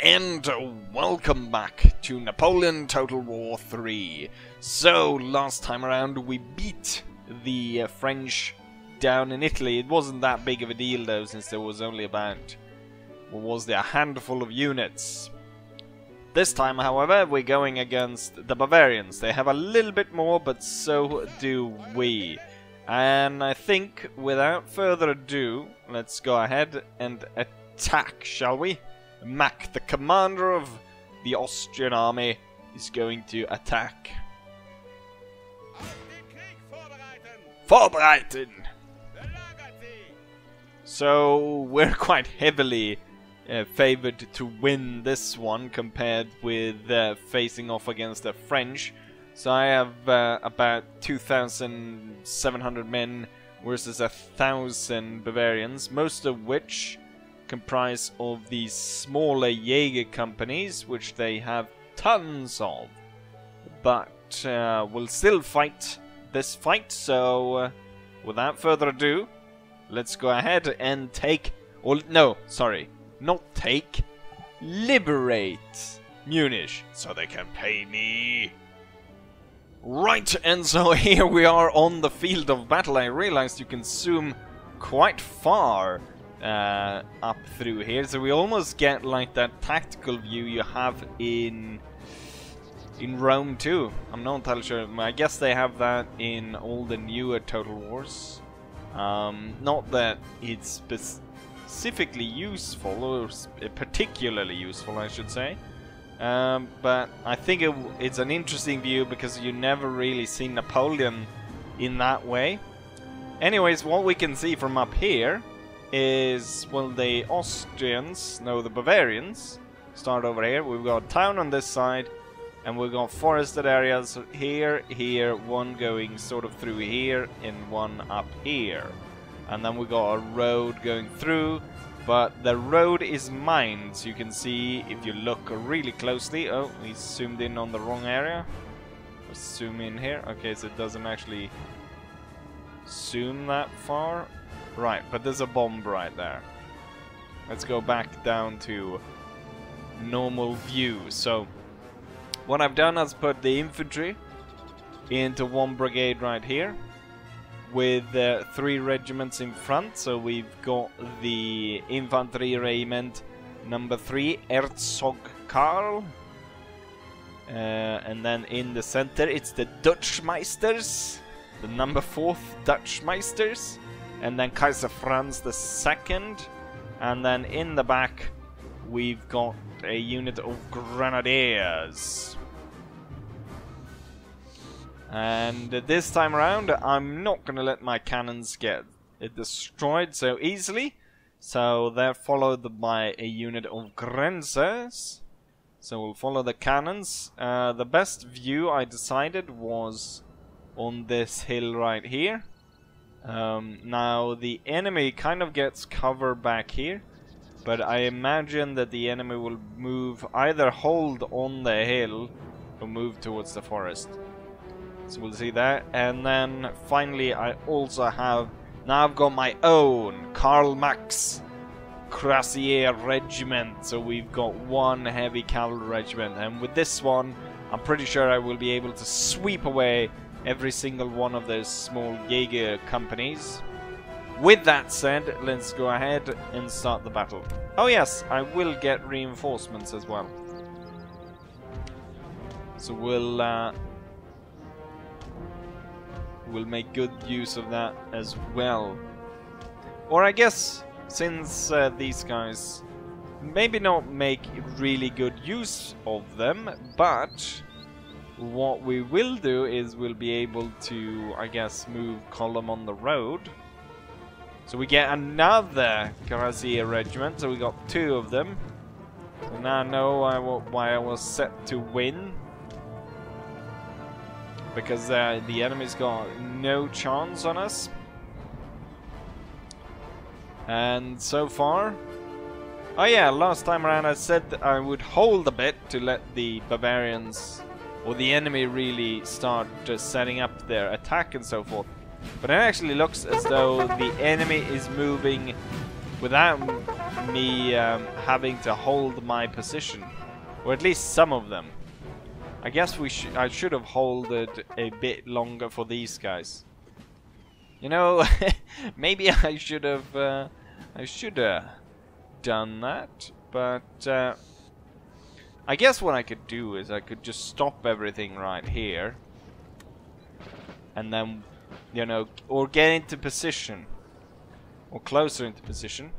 and welcome back to Napoleon Total War 3. So, last time around we beat the French down in Italy. It wasn't that big of a deal though, since there was only about, what was there, a handful of units. This time, however, we're going against the Bavarians. They have a little bit more, but so do we. And I think, without further ado, let's go ahead and attack, shall we? Mack, the commander of the Austrian army, is going to attack. Vorbereiten! So, we're quite heavily favored to win this one compared with facing off against the French. So I have about 2,700 men versus 1,000 Bavarians, most of which comprise of these smaller Jaeger companies, which they have tons of. But we'll still fight this fight, so without further ado, let's go ahead and take, or no, sorry, not take, liberate Munich, so they can pay me. Right, and so here we are on the field of battle. I realized you can zoom quite far up through here, so we almost get like that tactical view you have in Rome too. I'm not entirely sure. I guess they have that in all the newer Total Wars. Not that it's specifically useful, or particularly useful, I should say. But I think it's an interesting view because you never really see Napoleon in that way. Anyways, what we can see from up here is, well, the Austrians, no, the Bavarians start over here. We've got a town on this side, and we've got forested areas here, here, one going sort of through here, and one up here. And then we got a road going through, but the road is mined, so you can see if you look really closely. Oh, we zoomed in on the wrong area. Let's zoom in here. Okay, so it doesn't actually zoom that far. Right, but there's a bomb right there. Let's go back down to normal view. So what I've done is put the infantry into one brigade right here, with 3 regiments in front. So we've got the infantry regiment number 3, Herzog Karl, and then in the center it's the Dutch Meisters, the number 4th Dutch Meisters, and then Kaiser Franz II, and then in the back we've got a unit of grenadiers. And this time around, I'm not going to let my cannons get destroyed so easily. So they're followed by a unit of Grenzers. So we'll follow the cannons. The best view, I decided, was on this hill right here. Now the enemy kind of gets cover back here, but I imagine that the enemy will move, either hold on the hill or move towards the forest. So we'll see that. And then finally I also have, now I've got my own Karl Max Cuirassier regiment. So we've got 1 heavy cavalry regiment, and with this one I'm pretty sure I will be able to sweep away every single one of those small Jaeger companies. With that said, let's go ahead and start the battle. Oh yes, I will get reinforcements as well. So we'll make good use of that as well. Or I guess, since these guys maybe not make really good use of them, but what we will do is we'll be able to, I guess, move column on the road. So we get another Cuirassier regiment, so we got 2 of them. So now I know why I was set to win. Because the enemy's got no chance on us. And so far... Oh yeah, last time around I said that I would hold a bit to let the Bavarians, or the enemy, really start setting up their attack and so forth. But it actually looks as though the enemy is moving without me having to hold my position, or at least some of them. I guess I should have holded a bit longer for these guys. You know, maybe I should have done that, but I guess what I could do is I could just stop everything right here, and then, you know, or get into position, or closer into position,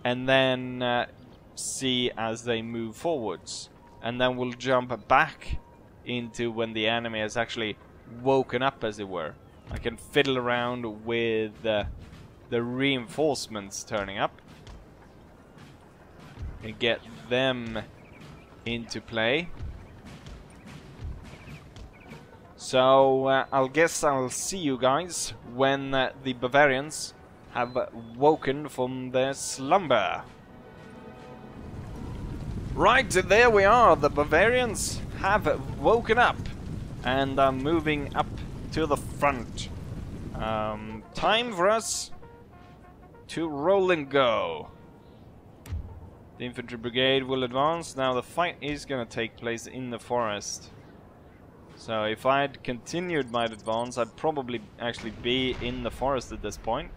and then see as they move forwards, and then we'll jump back into when the enemy has actually woken up, as it were. I can fiddle around with the reinforcements turning up and get them into play. So I'll guess I'll see you guys when the Bavarians have woken from their slumber. Right, there we are. The Bavarians have woken up and are moving up to the front. Time for us to roll and go. The infantry brigade will advance. Now the fight is going to take place in the forest. So if I'd continued my advance, I'd probably actually be in the forest at this point.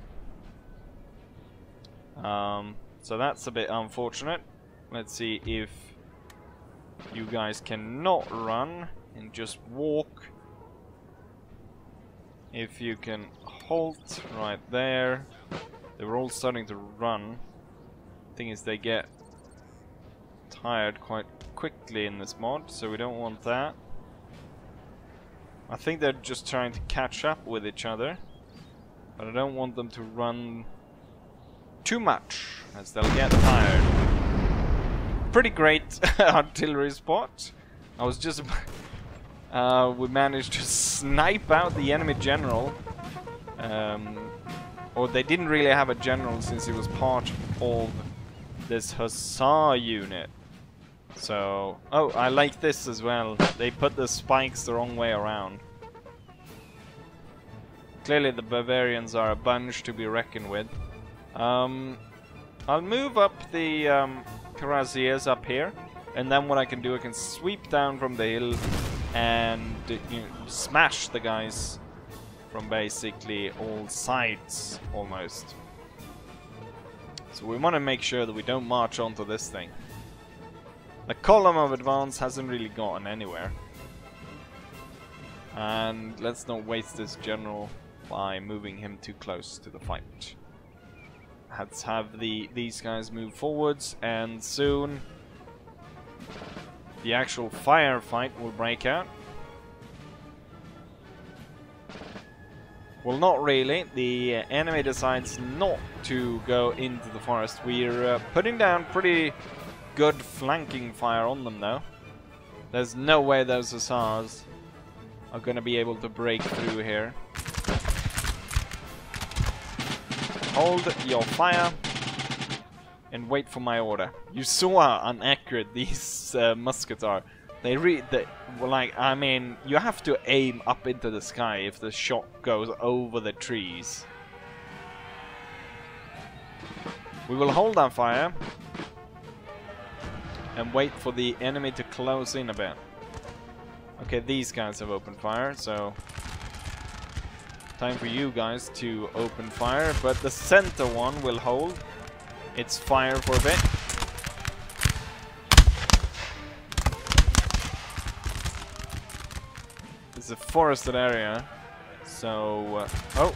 So that's a bit unfortunate. Let's see if you guys cannot run and just walk. If you can halt right there. They were all starting to run. Thing is, they get tired quite quickly in this mod, so we don't want that. I think they're just trying to catch up with each other, but I don't want them to run too much, as they'll get tired. Pretty great artillery spot. I was just we managed to snipe out the enemy general, or they didn't really have a general since he was part of this hussar unit. So, oh, I like this as well. They put the spikes the wrong way around. Clearly the Bavarians are a bunch to be reckoned with. I'll move up the cuirassiers up here, and then what I can do, I can sweep down from the hill and smash the guys from basically all sides, almost. So we want to make sure that we don't march onto this thing. The column of advance hasn't really gotten anywhere. And let's not waste this general by moving him too close to the fight. Let's have these guys move forwards, and soon the actual firefight will break out. Well, not really. The enemy decides not to go into the forest. We're putting down pretty good flanking fire on them, though. There's no way those hussars are going to be able to break through here. Hold your fire and wait for my order. You saw how inaccurate these muskets are. I mean, you have to aim up into the sky if the shot goes over the trees. We will hold our fire and wait for the enemy to close in a bit. Okay, these guys have opened fire, so time for you guys to open fire, but the center one will hold its fire for a bit. It's a forested area, so oh,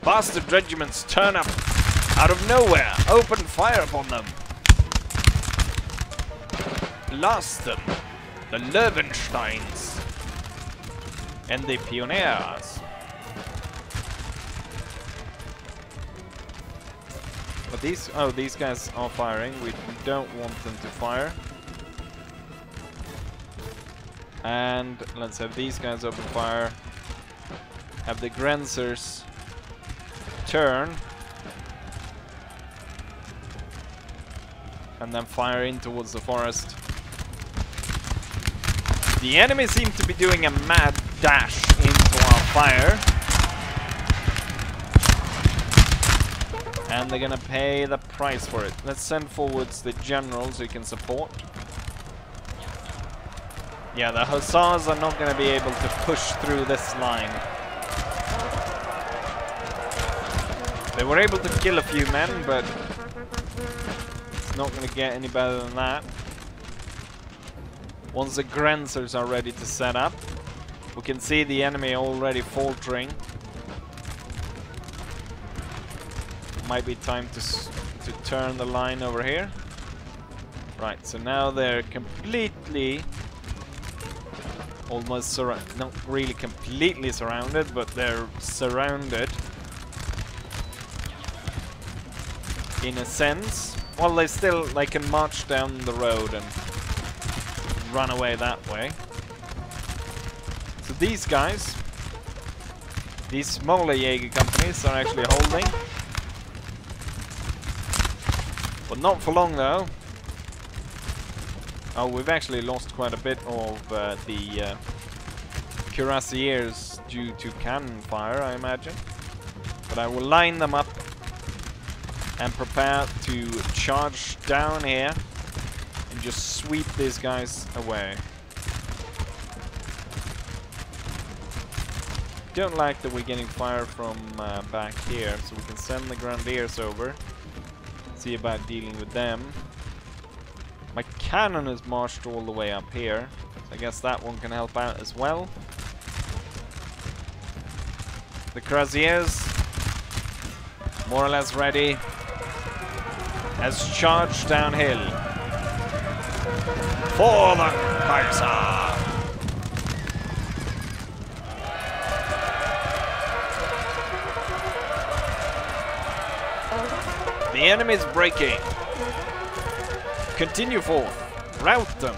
bastard regiments turn up out of nowhere. Open fire upon them. Blast them. The Löwensteins and the Pioneers. But these guys are firing. We don't want them to fire. And let's have these guys open fire. Have the Grenzers turn. And then fire in towards the forest. The enemy seem to be doing a mad dash into our fire. And they're gonna pay the price for it. Let's send forwards the generals who can support. Yeah, the hussars are not gonna be able to push through this line. They were able to kill a few men, but it's not gonna get any better than that. Once the Grensers are ready to set up, we can see the enemy already faltering. Might be time to turn the line over here. Right, so now they're completely, almost surrounded, not really completely surrounded, but they're surrounded in a sense. Well, they can march down the road and run away that way. So these guys, these smaller Jaeger companies are actually holding. But not for long though. Oh, we've actually lost quite a bit of the cuirassiers due to cannon fire, I imagine. But I will line them up and prepare to charge down here and just sweep these guys away. Don't like that we're getting fire from back here, so we can send the grenadiers over. See about dealing with them. My cannon is marched all the way up here, so I guess that one can help out as well. The cuirassiers, more or less ready. Has charged downhill. For the Kaiser! The enemy's breaking. Continue forth. Rout them.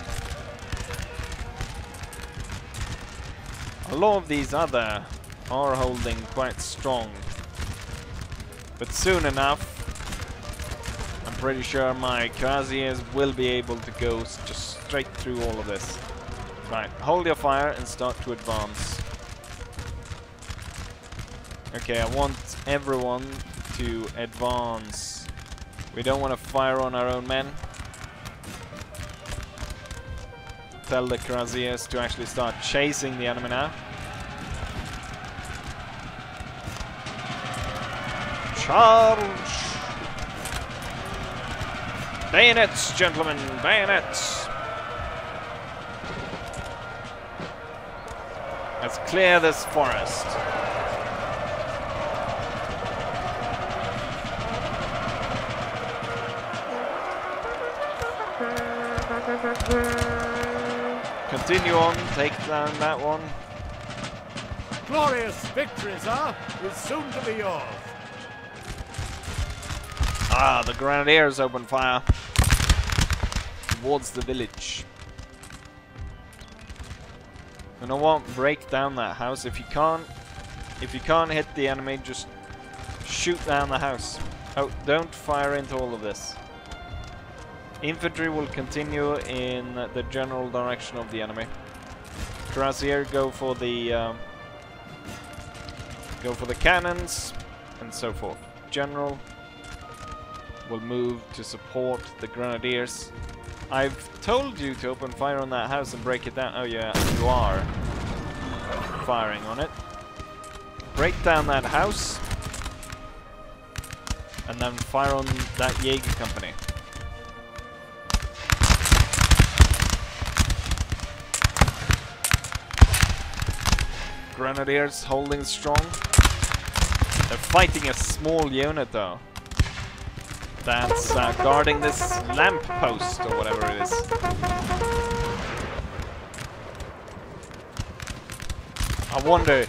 A lot of these other are holding quite strong. But soon enough, I'm pretty sure my cuirassiers will be able to go just straight through all of this. Right, hold your fire and start to advance. Okay, I want everyone to advance. We don't want to fire on our own men. Tell the cuirassiers to actually start chasing the enemy now. Charge! Bayonets, gentlemen, bayonets! Let's clear this forest. Continue on, take down that one. Glorious victory, sir, is soon to be yours. Ah, the grenadiers open fire towards the village. You know what? Break down that house. If you can't hit the enemy, just shoot down the house. Oh, don't fire into all of this. Infantry will continue in the general direction of the enemy. Cuirassier go for the cannons and so forth. General will move to support the grenadiers. I've told you to open fire on that house and break it down. Oh yeah, you are firing on it. Break down that house and then fire on that Jaeger company. Grenadiers holding strong. They're fighting a small unit though. That's guarding this lamp post or whatever it is. I wonder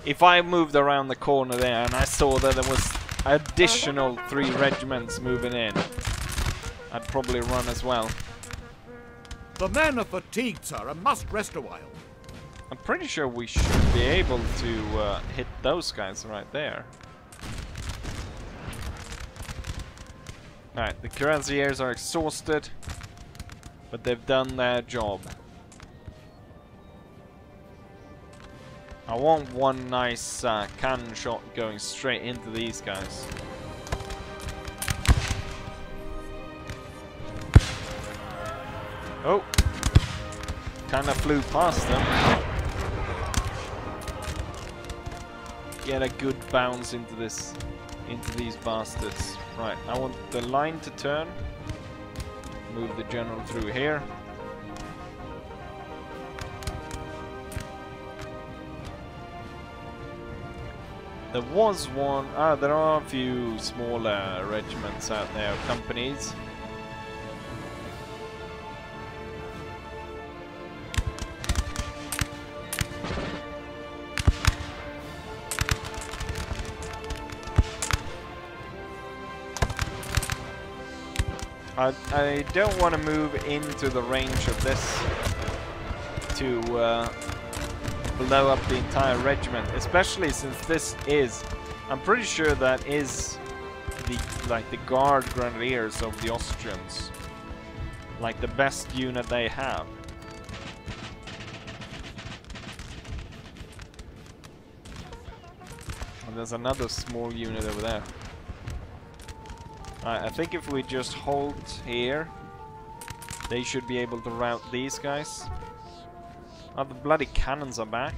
if I moved around the corner there and I saw that there was additional 3 regiments moving in, I'd probably run as well. The men are fatigued, sir, and must rest a while. I'm pretty sure we should be able to hit those guys right there. Alright, the cuirassiers are exhausted, but they've done their job. I want one nice cannon shot going straight into these guys. Oh! Kinda flew past them. Get a good bounce into these bastards. Right, I want the line to turn. Move the general through here. There was one... there are a few smaller regiments out there, companies. I don't want to move into the range of this to blow up the entire regiment, especially since this is, I'm pretty sure that is the guard grenadiers of the Austrians, like the best unit they have. And there's another small unit over there. I think if we just hold here, they should be able to rout these guys. Oh, the bloody cannons are back.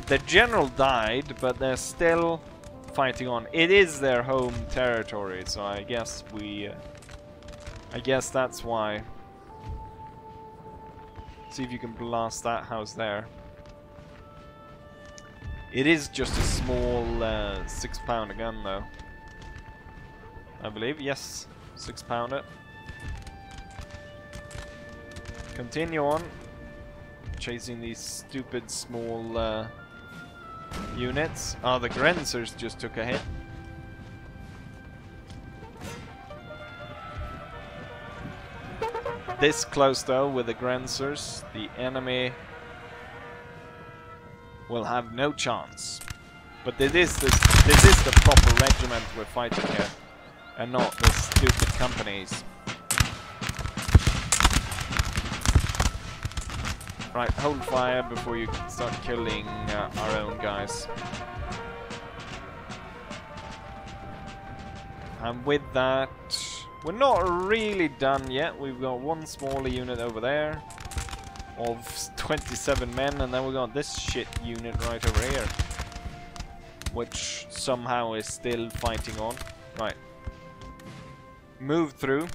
The general died, but they're still fighting on. It is their home territory, so I guess I guess that's why. See if you can blast that house there. It is just a small 6-pounder gun, though. I believe, yes, 6-pounder. Continue on, chasing these stupid small units. Oh, the Grenzers just took a hit. This close, though, with the Grenzers, the enemy will have no chance. But this is the proper regiment we're fighting here, and not the stupid companies. Right, hold fire before you start killing our own guys. And with that, we're not really done yet. We've got one smaller unit over there of 27 men, and then we got this shit unit right over here, which somehow is still fighting on. Right, move through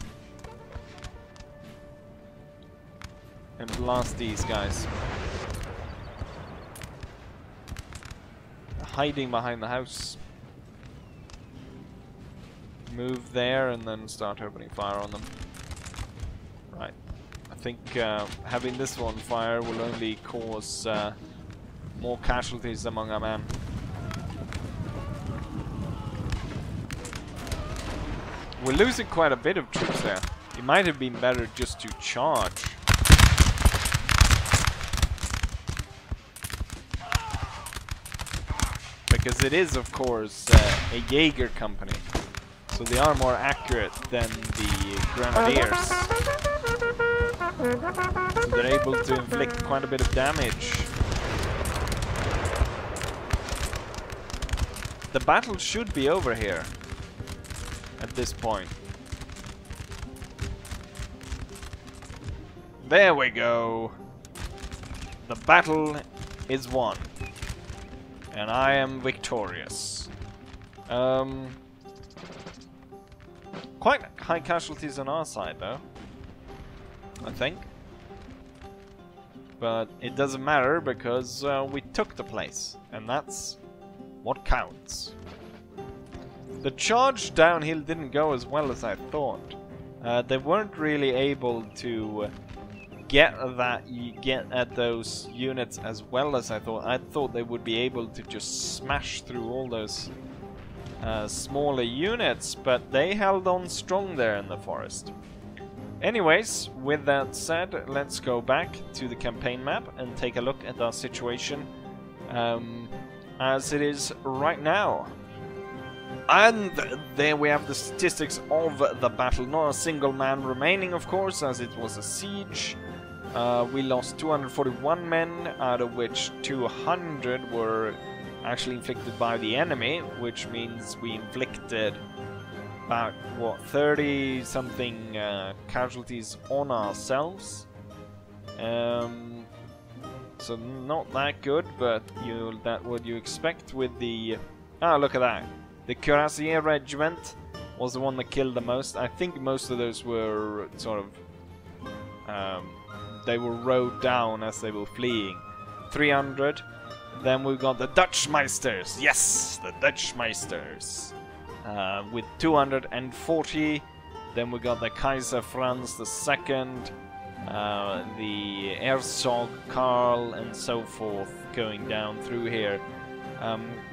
and blast these guys. Hiding behind the house. Move there and then start opening fire on them. Right. I think having this one fire will only cause more casualties among our men. We're losing quite a bit of troops there. It might have been better just to charge. Because it is, of course, a Jaeger company. So they are more accurate than the Grenadiers. So they're able to inflict quite a bit of damage. The battle should be over here at this point. There we go. The battle is won. And I am victorious. Quite high casualties on our side, though, I think. But it doesn't matter because we took the place, and that's what counts. The charge downhill didn't go as well as I thought. They weren't really able to get at those units as well as I thought. I thought they would be able to just smash through all those smaller units, but they held on strong there in the forest. Anyways, with that said, let's go back to the campaign map and take a look at our situation as it is right now. And there we have the statistics of the battle. Not a single man remaining, of course, as it was a siege. We lost 241 men, out of which 200 were actually inflicted by the enemy, which means we inflicted about, what, 30 something casualties on ourselves. So not that good, but that what you expect with the... Ah, look at that. The Cuirassier Regiment was the one that killed the most. I think most of those were sort of... they were rowed down as they were fleeing. 300. Then we've got the Dutch Meisters. Yes, the Dutch Meisters. With 240. Then we got the Kaiser Franz II. The Herzog Karl and so forth going down through here.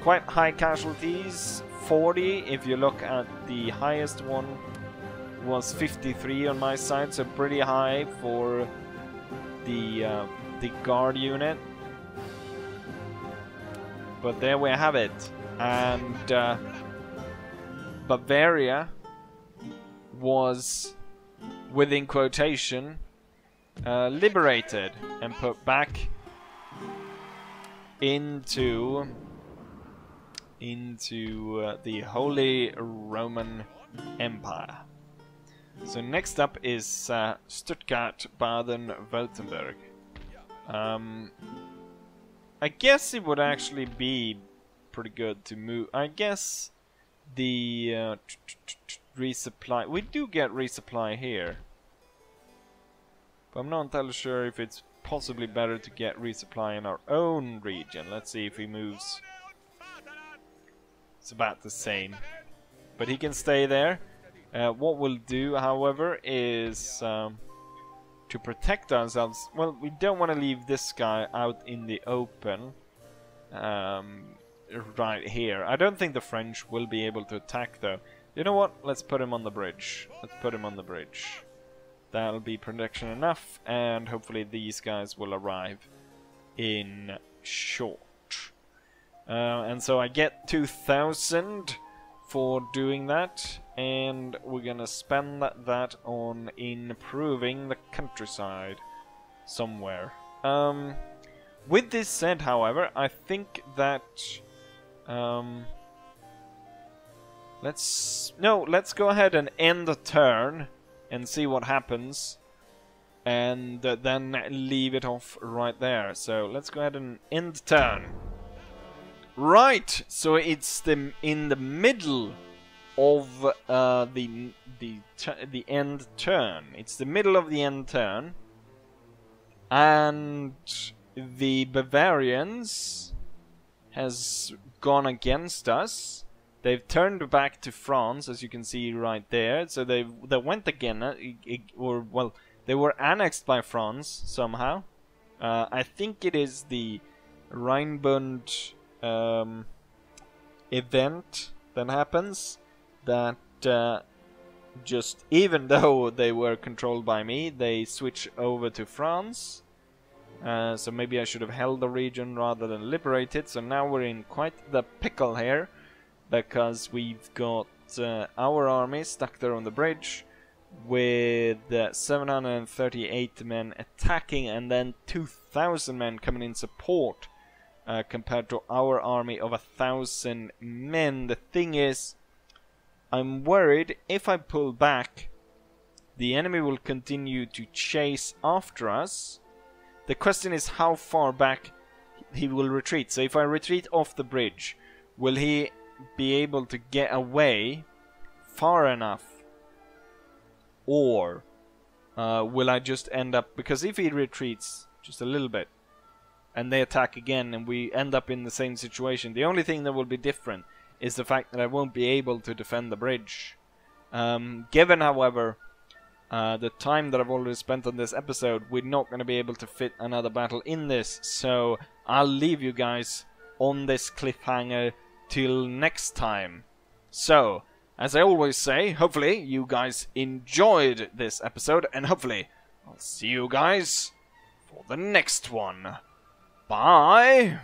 Quite high casualties, 40. If you look at the highest one, was 53 on my side, so pretty high for the guard unit. But there we have it, and Bavaria was, within quotation, liberated and put back into the Holy Roman Empire. So next up is Stuttgart, Baden-Württemberg. I guess it would actually be pretty good to move. I guess the resupply. We do get resupply here. But I'm not entirely sure if it's possibly better to get resupply in our own region. Let's see if he moves. It's about the same. But he can stay there. What we'll do, however, is to protect ourselves. Well, we don't want to leave this guy out in the open. Right here. I don't think the French will be able to attack, though. You know what? Let's put him on the bridge. Let's put him on the bridge. That'll be protection enough, and hopefully these guys will arrive in short. And so I get 2,000 for doing that, and we're gonna spend that on improving the countryside somewhere. With this said, however, I think that let's go ahead and end the turn and see what happens, and then leave it off right there. So let's go ahead and end turn. Right, so it's in the middle of the end turn. It's the middle of the end turn, and the Bavarians has gone against us. They've turned back to France, as you can see right there. So they went again, or well, they were annexed by France somehow. I think it is the Rheinbund event that happens. That just, even though they were controlled by me, they switch over to France. So maybe I should have held the region rather than liberate it. So now we're in quite the pickle here, because we've got our army stuck there on the bridge with 738 men attacking, and then 2,000 men coming in support, compared to our army of 1,000 men. The thing is, I'm worried if I pull back, the enemy will continue to chase after us. The question is how far back he will retreat. So if I retreat off the bridge, will he be able to get away far enough, or will I just end up, because if he retreats just a little bit and they attack again and we end up in the same situation, the only thing that will be different is the fact that I won't be able to defend the bridge. Given, however, the time that I've already spent on this episode, we're not going to be able to fit another battle in this, so I'll leave you guys on this cliffhanger till next time. So, as I always say, hopefully you guys enjoyed this episode, and hopefully I'll see you guys for the next one. Bye!